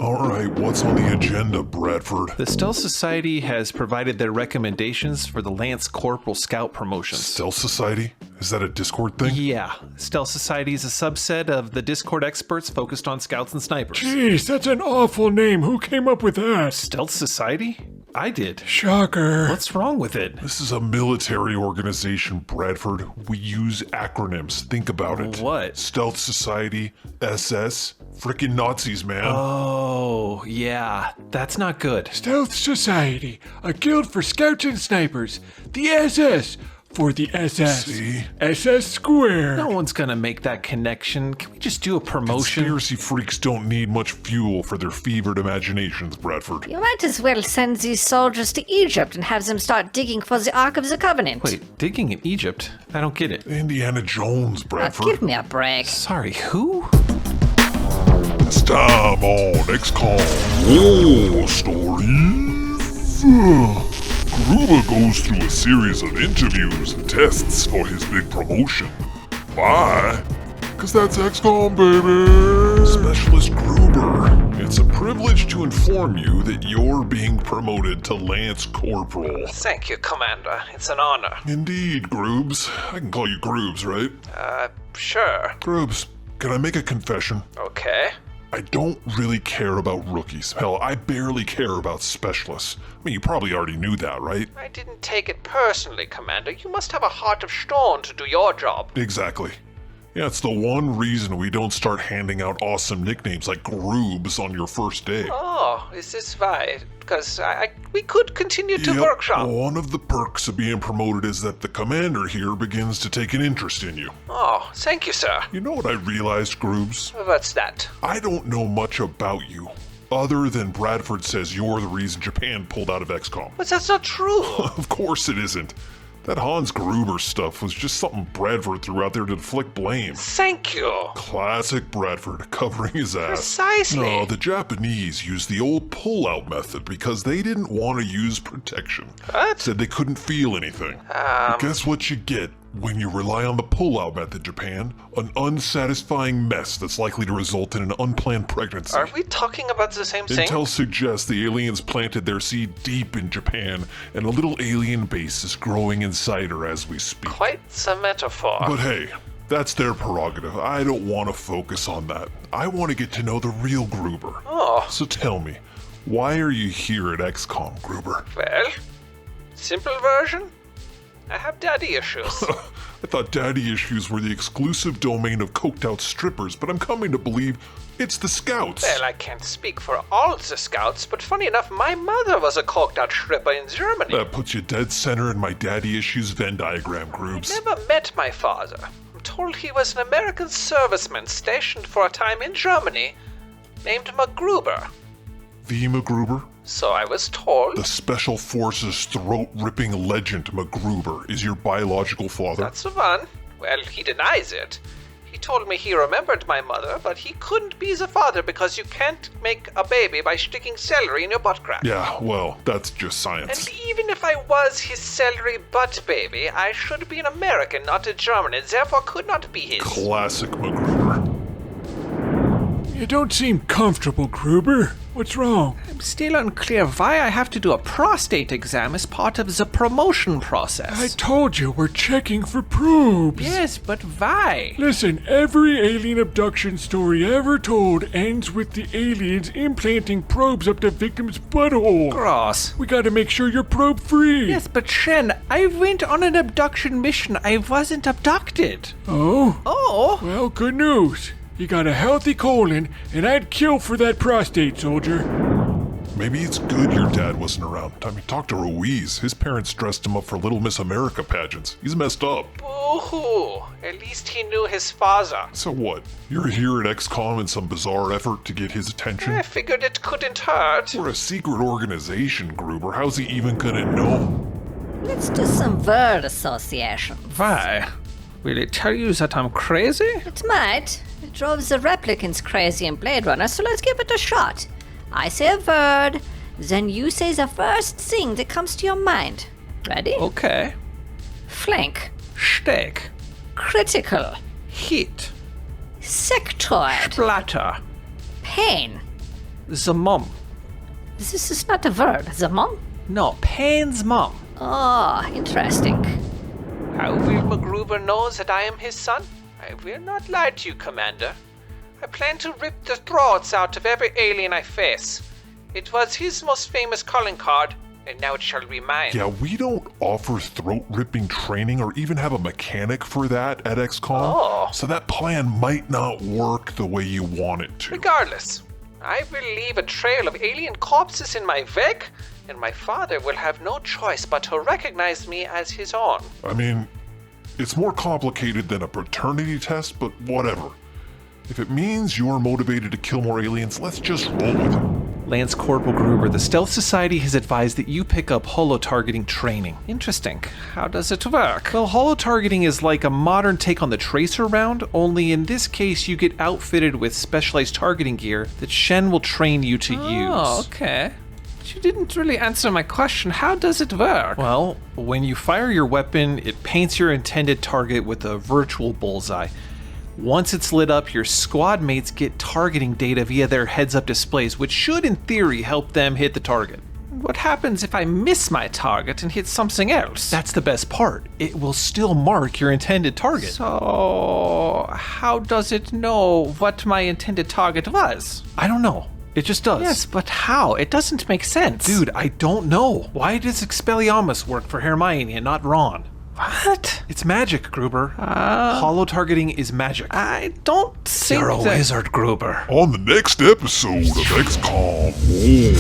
Alright, what's on the agenda, Bradford? The Stealth Society has provided their recommendations for the Lance Corporal Scout promotions. Stealth Society? Is that a Discord thing? Yeah. Stealth Society is a subset of the Discord experts focused on scouts and snipers. Jeez, that's an awful name. Who came up with that? Stealth Society? I did. Shocker. What's wrong with it? This is a military organization, Bradford. We use acronyms. Think about it. What? Stealth Society, SS, frickin' Nazis, man. Oh, yeah. That's not good. Stealth Society, a guild for scouts and snipers. The SS for the SS. See? SS Square. No one's gonna make that connection. Can we just do a promotion? Conspiracy freaks don't need much fuel for their fevered imaginations, Bradford. You might as well send these soldiers to Egypt and have them start digging for the Ark of the Covenant. Wait, digging in Egypt? I don't get it. Indiana Jones, Bradford. Give me a break. Sorry, who? It's time on XCOM War Stories. Gruber goes through a series of interviews and tests for his big promotion. Why? Because that's XCOM, baby! Specialist Gruber, it's a privilege to inform you that you're being promoted to Lance Corporal. Thank you, Commander. It's an honor. Indeed, Groobs. I can call you Groobs, right? Sure. Groobs, can I make a confession? Okay. I don't really care about rookies. Hell, I barely care about specialists. I mean, you probably already knew that, right? I didn't take it personally, Commander. You must have a heart of stone to do your job. Exactly. Yeah, it's the one reason we don't start handing out awesome nicknames like Groobs on your first day. Oh, is this why? Because we could continue to Yep, workshop. one of the perks of being promoted is that the commander here begins to take an interest in you. Oh, thank you, sir. You know what I realized, Groobs? What's that? I don't know much about you, other than Bradford says you're the reason Japan pulled out of XCOM. But that's not true. Of course it isn't. That Hans Gruber stuff was just something Bradford threw out there to deflect blame. Thank you. Classic Bradford, covering his ass. Precisely. No, the Japanese used the old pull-out method because they didn't want to use protection. What? Said they couldn't feel anything. But guess what you get when you rely on the pull-out method, Japan? An unsatisfying mess that's likely to result in an unplanned pregnancy. Are we talking about the same thing? Intel suggests the aliens planted their seed deep in Japan, and a little alien base is growing inside her as we speak. Quite the metaphor. But hey, that's their prerogative. I don't want to focus on that. I want to get to know the real Gruber. Oh, So tell me, why are you here at XCOM, Gruber? well, simple version? I have daddy issues. I thought daddy issues were the exclusive domain of coked-out strippers, but I'm coming to believe it's the scouts. Well, I can't speak for all the scouts, but funny enough, my mother was a coked-out stripper in Germany. That puts you dead center in my daddy issues Venn diagram, Groobs. Never met my father. I'm told he was an American serviceman stationed for a time in Germany, named MacGruber. The MacGruber? So I was told. The Special Forces throat-ripping legend MacGruber is your biological father? That's the one. Well, he denies it. He told me he remembered my mother, but he couldn't be the father because you can't make a baby by sticking celery in your butt crack. Yeah, well, that's just science. And even if I was his celery butt baby, I should be an American, not a German, and therefore could not be his. Classic MacGruber. You don't seem comfortable, Gruber. What's wrong? I'm still unclear why I have to do a prostate exam as part of the promotion process. I told you we're checking for probes. Yes, but why? Listen, every alien abduction story ever told ends with the aliens implanting probes up the victim's butthole. Gross. We gotta make sure you're probe free. Yes, but Shen, I went on an abduction mission. I wasn't abducted. Oh? Oh? Well, good news. You got a healthy colon, and I'd kill for that prostate, soldier. Maybe it's good your dad wasn't around. I mean, talk to Ruiz. His parents dressed him up for Little Miss America pageants. He's messed up. Boo-hoo. At least he knew his father. So what? You're here at XCOM in some bizarre effort to get his attention? I figured it couldn't hurt. We're a secret organization, Gruber. How's he even gonna know? Let's do some word association. Why? Will it tell you that I'm crazy? It might. It drove the replicants crazy in Blade Runner, so let's give it a shot. I say a word, then you say the first thing that comes to your mind. Ready? Okay. Flank. Steak. The mom. This is not a word. The mom? No, Pan's mom. Oh, interesting. How will Gruber knows that I am his son? I will not lie to you, Commander. I plan to rip the throats out of every alien I face. It was his most famous calling card, and now it shall be mine. Yeah, we don't offer throat-ripping training or even have a mechanic for that at XCOM. Oh. So that plan might not work the way you want it to. Regardless, I will leave a trail of alien corpses in my wake, and my father will have no choice but to recognize me as his own. I mean, it's more complicated than a paternity test, but whatever. If it means you're motivated to kill more aliens, let's just roll with it. Lance Corporal Gruber, the Stealth Society has advised that you pick up holo targeting training. Interesting. How does it work? Well, holo targeting is like a modern take on the tracer round, only in this case you get outfitted with specialized targeting gear that Shen will train you to use. Oh, okay. But you didn't really answer my question. How does it work? Well, when you fire your weapon, it paints your intended target with a virtual bullseye. Once it's lit up, your squad mates get targeting data via their heads-up displays, which should, in theory, help them hit the target. What happens if I miss my target and hit something else? That's the best part. It will still mark your intended target. So, how does it know what my intended target was? I don't know. It just does. Yes, but how? It doesn't make sense. Dude, I don't know. Why does Expelliarmus work for Hermione and not Ron? What? It's magic, Gruber. Holo targeting is magic. I don't think You're a that... wizard, Gruber. On the next episode of XCOM War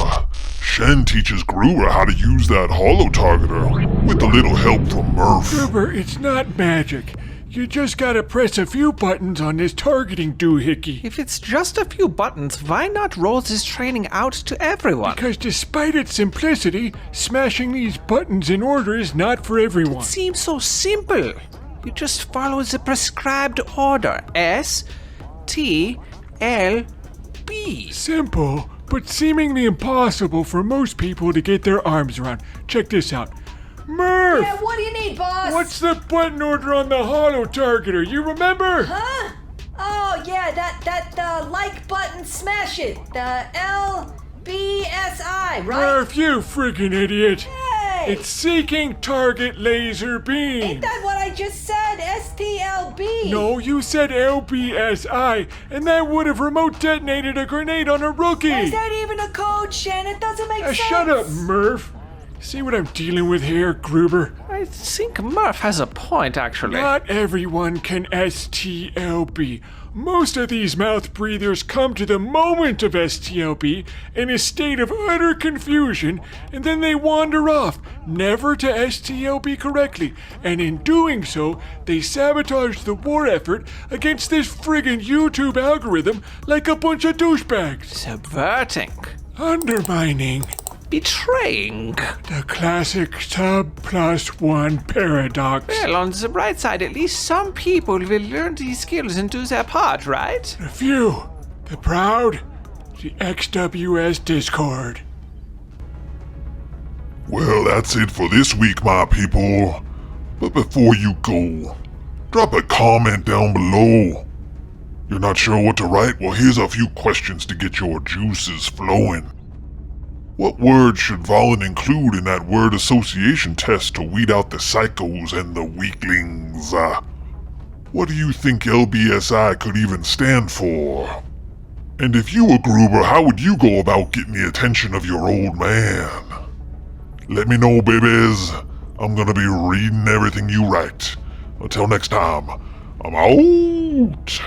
Stories, Shen teaches Gruber how to use that holo targeter with a little help from Murph. Gruber, it's not magic. You just gotta press a few buttons on this targeting doohickey. If it's just a few buttons, why not roll this training out to everyone? Because despite its simplicity, smashing these buttons in order is not for everyone. It seems so simple. You just follow the prescribed order. S, T, L, B. Simple, but seemingly impossible for most people to get their arms around. Check this out. Murph! Yeah, what do you need, boss? What's the button order on the holo targeter? You remember? Huh? Oh, yeah, that like button, smash it. The LBSI, right? Murph, you friggin' idiot. Hey! It's seeking target laser beam. Ain't that what I just said? STLB. No, you said LBSI, and that would have remote detonated a grenade on a rookie. Is that even a code, Shen? It doesn't make sense. Shut up, Murph. See what I'm dealing with here, Gruber? I think Murph has a point, actually. Not everyone can STLB. Most of these mouth breathers come to the moment of STLB in a state of utter confusion, and then they wander off, never to STLB correctly, and in doing so, they sabotage the war effort against this friggin' YouTube algorithm like a bunch of douchebags. Subverting. Undermining. Betraying. The classic sub+1 paradox. Well, on the bright side, at least some people will learn these skills and do their part, right? A few. The proud. The XWS Discord. Well, that's it for this week, my people. But before you go, drop a comment down below. You're not sure what to write? Well, here's a few questions to get your juices flowing. What word should Valen include in that word association test to weed out the psychos and the weaklings? What do you think LBSI could even stand for? And if you were Gruber, how would you go about getting the attention of your old man? Let me know, babies. I'm gonna be reading everything you write. Until next time, I'm out.